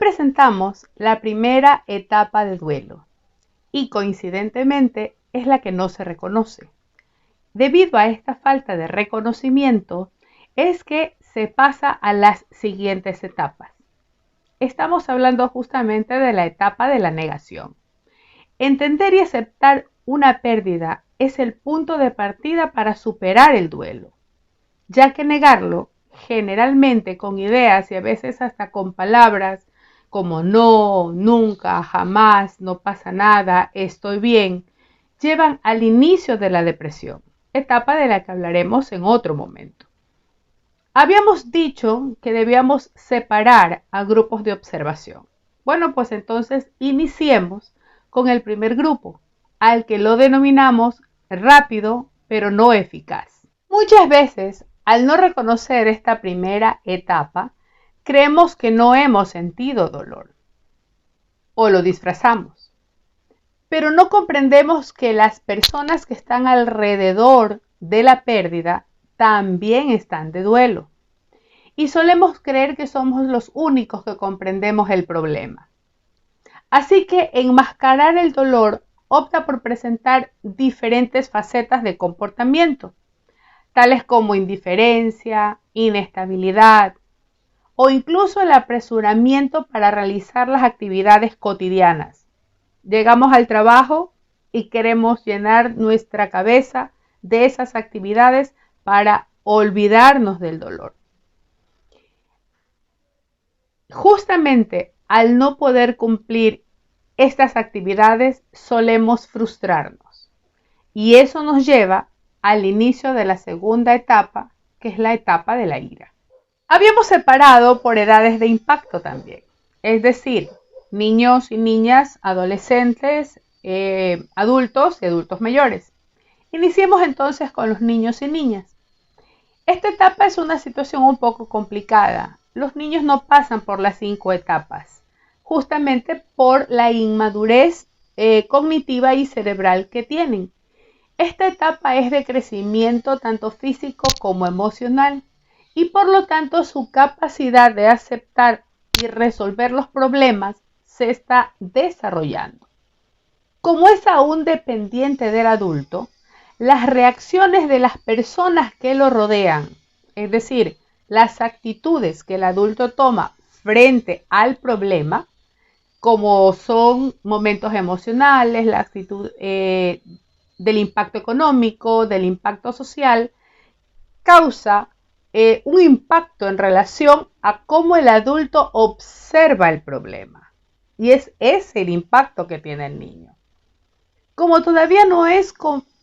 presentamos la primera etapa de duelo y coincidentemente es la que no se reconoce. Debido a esta falta de reconocimiento es que se pasa a las siguientes etapas. Estamos hablando justamente de la etapa de la negación. Entender y aceptar una pérdida es el punto de partida para superar el duelo, ya que negarlo, generalmente con ideas y a veces hasta con palabras como no, nunca, jamás, no pasa nada, estoy bien, llevan al inicio de la depresión, etapa de la que hablaremos en otro momento. Habíamos dicho que debíamos separar a grupos de observación. Bueno, pues entonces iniciemos con el primer grupo, al que lo denominamos rápido pero no eficaz. Muchas veces, al no reconocer esta primera etapa, creemos que no hemos sentido dolor o lo disfrazamos, pero no comprendemos que las personas que están alrededor de la pérdida también están de duelo y solemos creer que somos los únicos que comprendemos el problema. Así que enmascarar el dolor opta por presentar diferentes facetas de comportamiento, tales como indiferencia, inestabilidad o incluso el apresuramiento para realizar las actividades cotidianas. Llegamos al trabajo y queremos llenar nuestra cabeza de esas actividades para olvidarnos del dolor. Justamente al no poder cumplir estas actividades solemos frustrarnos y eso nos lleva al inicio de la segunda etapa, que es la etapa de la ira. Habíamos separado por edades de impacto también, es decir, niños y niñas, adolescentes, adultos y adultos mayores. Iniciemos entonces con los niños y niñas. Esta etapa es una situación un poco complicada. Los niños no pasan por las 5 etapas, justamente por la inmadurez cognitiva y cerebral que tienen. Esta etapa es de crecimiento tanto físico como emocional y por lo tanto su capacidad de aceptar y resolver los problemas se está desarrollando. Como es aún dependiente del adulto, las reacciones de las personas que lo rodean, es decir, las actitudes que el adulto toma frente al problema, como son momentos emocionales, la actitud del impacto económico, del impacto social, causa un impacto en relación a cómo el adulto observa el problema. Y es ese el impacto que tiene el niño. Como todavía no es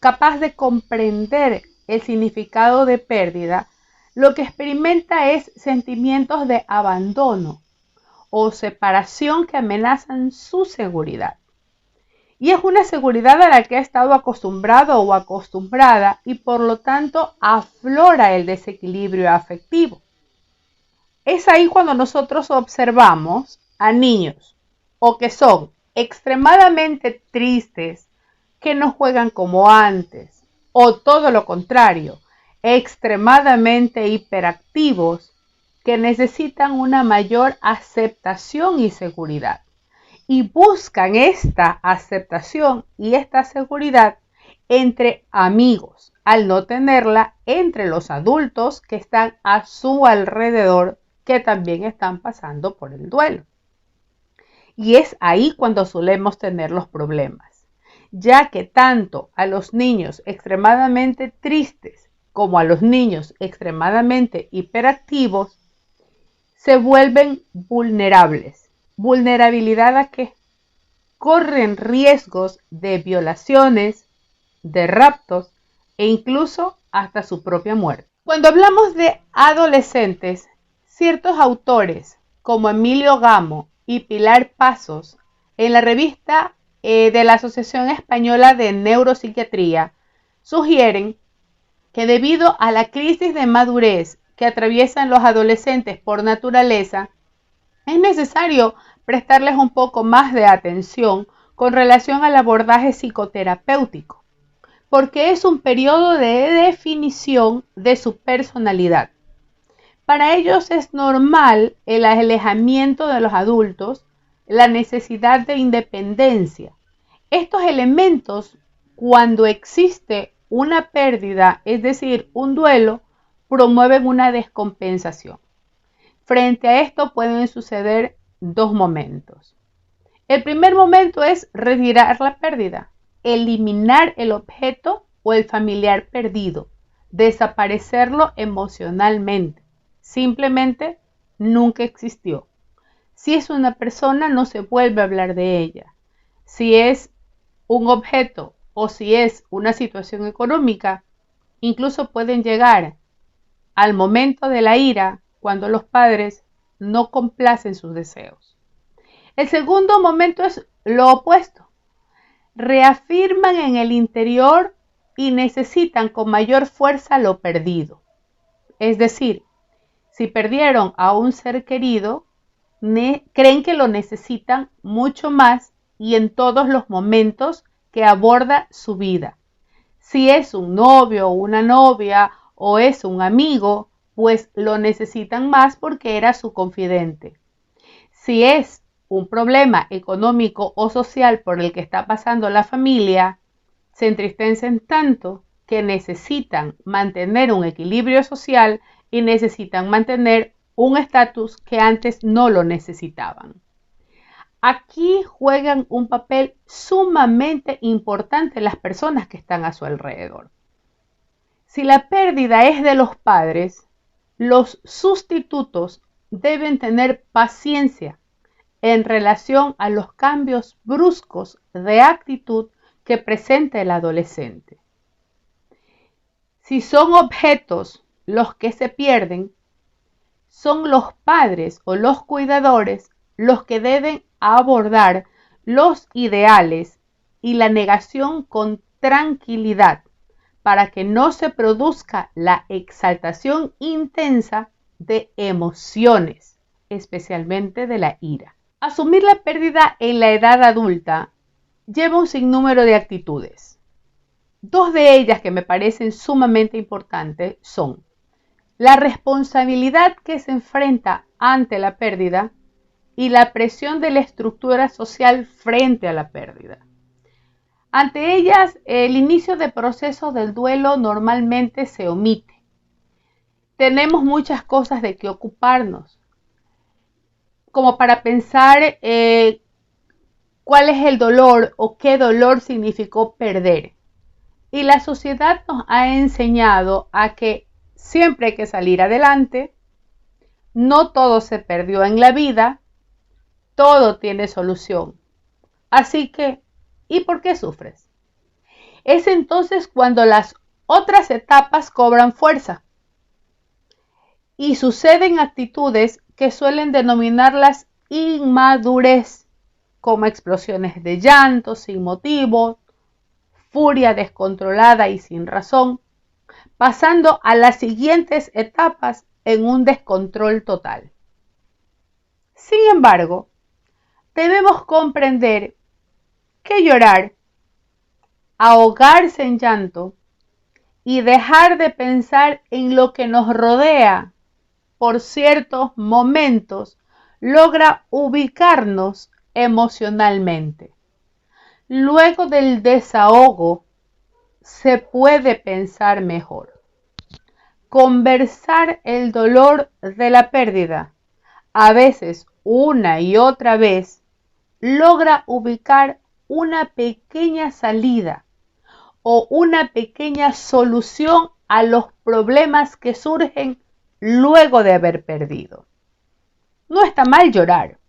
capaz de comprender el significado de pérdida, lo que experimenta es sentimientos de abandono o separación que amenazan su seguridad. Y es una seguridad a la que ha estado acostumbrado o acostumbrada y por lo tanto aflora el desequilibrio afectivo. Es ahí cuando nosotros observamos a niños o que son extremadamente tristes, que no juegan como antes, o todo lo contrario, extremadamente hiperactivos, que necesitan una mayor aceptación y seguridad. Y buscan esta aceptación y esta seguridad entre amigos, al no tenerla entre los adultos que están a su alrededor, que también están pasando por el duelo. Y es ahí cuando solemos tener los problemas, ya que tanto a los niños extremadamente tristes como a los niños extremadamente hiperactivos se vuelven vulnerables. ¿Vulnerabilidad a qué? Corren riesgos de violaciones, de raptos e incluso hasta su propia muerte. Cuando hablamos de adolescentes, ciertos autores como Emilio Gamo y Pilar Pasos en la revista de la Asociación Española de Neuropsiquiatría sugieren que debido a la crisis de madurez que atraviesan los adolescentes por naturaleza, es necesario prestarles un poco más de atención con relación al abordaje psicoterapéutico, porque es un periodo de definición de su personalidad. Para ellos es normal el alejamiento de los adultos, la necesidad de independencia. Estos elementos, cuando existe una pérdida, es decir, un duelo, promueven una descompensación. Frente a esto pueden suceder dos momentos. El primer momento es retirar la pérdida, eliminar el objeto o el familiar perdido, desaparecerlo emocionalmente. Simplemente nunca existió. Si es una persona, no se vuelve a hablar de ella. Si es un objeto o si es una situación económica, incluso pueden llegar al momento de la ira cuando los padres no complacen sus deseos. El segundo momento es lo opuesto. Reafirman en el interior y necesitan con mayor fuerza lo perdido. Es decir, si perdieron a un ser querido, creen que lo necesitan mucho más y en todos los momentos que aborda su vida. Si es un novio o una novia o es un amigo, pues lo necesitan más porque era su confidente. Si es un problema económico o social por el que está pasando la familia, se entristecen tanto que necesitan mantener un equilibrio social y necesitan mantener un estatus que antes no lo necesitaban. Aquí juegan un papel sumamente importante las personas que están a su alrededor. Si la pérdida es de los padres, los sustitutos deben tener paciencia en relación a los cambios bruscos de actitud que presenta el adolescente. Si son objetos los que se pierden, son los padres o los cuidadores los que deben abordar los ideales y la negación con tranquilidad para que no se produzca la exaltación intensa de emociones, especialmente de la ira. Asumir la pérdida en la edad adulta lleva un sinnúmero de actitudes. Dos de ellas que me parecen sumamente importantes son la responsabilidad que se enfrenta ante la pérdida y la presión de la estructura social frente a la pérdida. Ante ellas, el inicio de procesos del duelo normalmente se omite. Tenemos muchas cosas de que ocuparnos, como para pensar cuál es el dolor o qué dolor significó perder. Y la sociedad nos ha enseñado a que siempre hay que salir adelante, no todo se perdió en la vida, todo tiene solución. Así que, ¿y por qué sufres? Es entonces cuando las otras etapas cobran fuerza y suceden actitudes que suelen denominarlas inmadurez, como explosiones de llanto sin motivo, furia descontrolada y sin razón, pasando a las siguientes etapas en un descontrol total. Sin embargo, debemos comprender que llorar, ahogarse en llanto y dejar de pensar en lo que nos rodea por ciertos momentos logra ubicarnos emocionalmente. Luego del desahogo se puede pensar mejor. Conversar el dolor de la pérdida, a veces una y otra vez, logra ubicar una pequeña salida o una pequeña solución a los problemas que surgen luego de haber perdido. No está mal llorar,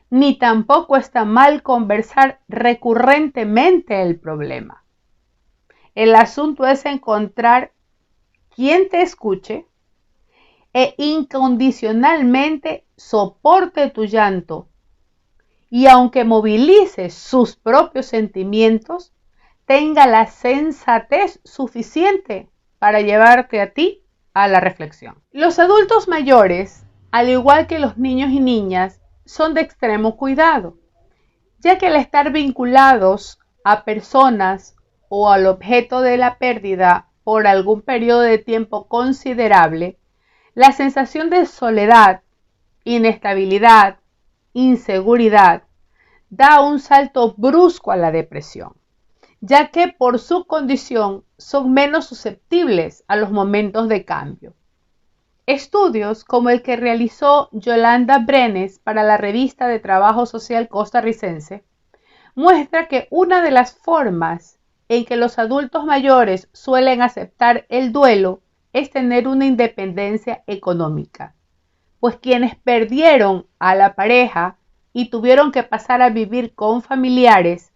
ni tampoco está mal conversar recurrentemente el problema. El asunto es encontrar quien te escuche e incondicionalmente soporte tu llanto y aunque movilice sus propios sentimientos, tenga la sensatez suficiente para llevarte a ti a la reflexión. Los adultos mayores, al igual que los niños y niñas, son de extremo cuidado, ya que al estar vinculados a personas o al objeto de la pérdida por algún periodo de tiempo considerable, La sensación de soledad, inestabilidad, inseguridad da un salto brusco a la depresión, ya que por su condición son menos susceptibles a los momentos de cambio. Estudios como el que realizó Yolanda Brenes para la revista de Trabajo Social costarricense muestra que una de las formas en que los adultos mayores suelen aceptar el duelo es tener una independencia económica, pues quienes perdieron a la pareja y tuvieron que pasar a vivir con familiares,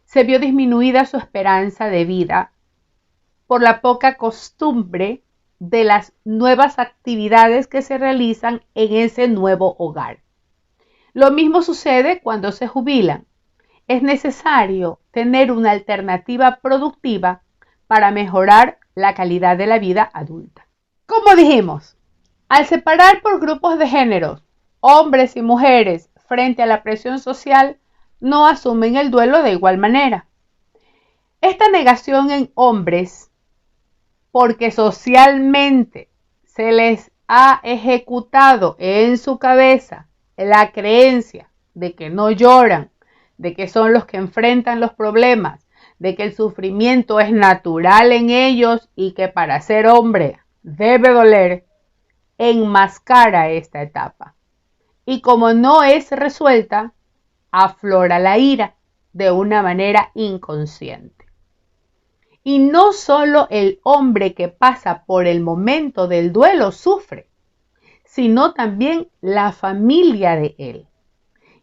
se vio disminuida su esperanza de vida por la poca costumbre de las nuevas actividades que se realizan en ese nuevo hogar. Lo mismo sucede cuando se jubilan. Es necesario tener una alternativa productiva para mejorar la calidad de la vida adulta. Como dijimos, al separar por grupos de géneros, hombres y mujeres frente a la presión social, no asumen el duelo de igual manera. Esta negación en hombres, porque socialmente se les ha ejecutado en su cabeza la creencia de que no lloran, de que son los que enfrentan los problemas, de que el sufrimiento es natural en ellos y que para ser hombre debe doler, enmascara esta etapa. Y como no es resuelta, aflora la ira de una manera inconsciente. Y no solo el hombre que pasa por el momento del duelo sufre, sino también la familia de él,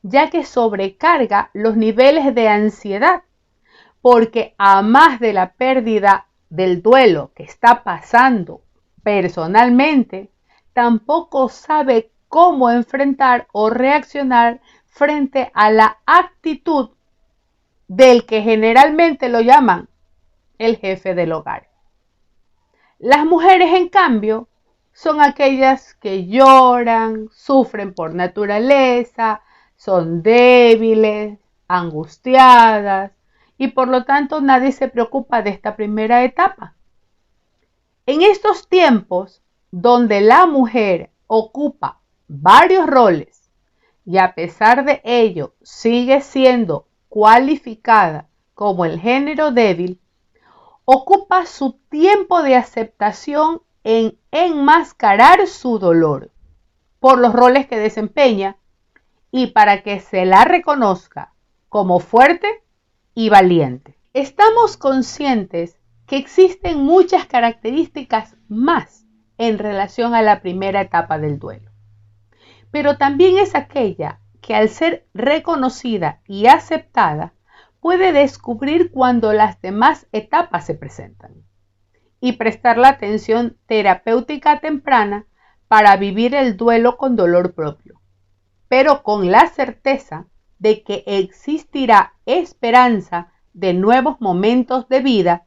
ya que sobrecarga los niveles de ansiedad, porque a más de la pérdida del duelo que está pasando personalmente, tampoco sabe cómo enfrentar o reaccionar frente a la actitud del que generalmente lo llaman el jefe del hogar. Las mujeres, en cambio, son aquellas que lloran, sufren por naturaleza, son débiles, angustiadas y por lo tanto nadie se preocupa de esta primera etapa. En estos tiempos donde la mujer ocupa varios roles y a pesar de ello sigue siendo cualificada como el género débil, ocupa su tiempo de aceptación en enmascarar su dolor por los roles que desempeña y para que se la reconozca como fuerte y valiente. Estamos conscientes que existen muchas características más en relación a la primera etapa del duelo, pero también es aquella que al ser reconocida y aceptada puede descubrir cuando las demás etapas se presentan y prestar la atención terapéutica temprana para vivir el duelo con dolor propio, pero con la certeza de que existirá esperanza de nuevos momentos de vida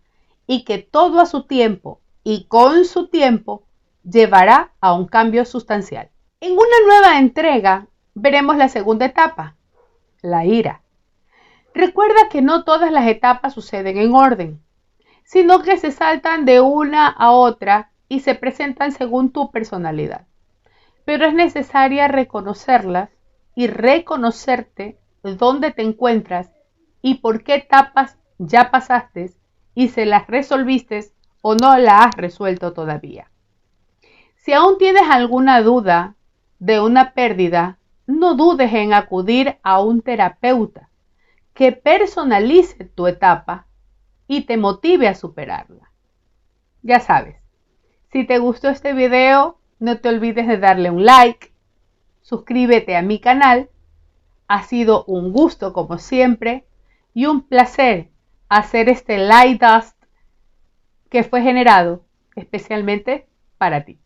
y que todo a su tiempo y con su tiempo llevará a un cambio sustancial. En una nueva entrega veremos la segunda etapa, la ira. Recuerda que no todas las etapas suceden en orden, sino que se saltan de una a otra y se presentan según tu personalidad. Pero es necesaria reconocerlas y reconocerte dónde te encuentras y por qué etapas ya pasaste y se las resolviste o no las has resuelto todavía. Si aún tienes alguna duda de una pérdida, no dudes en acudir a un terapeuta que personalice tu etapa y te motive a superarla. Ya sabes, si te gustó este video, no te olvides de darle un like, suscríbete a mi canal. Ha sido un gusto como siempre y un placer hacer este Light Dust que fue generado especialmente para ti.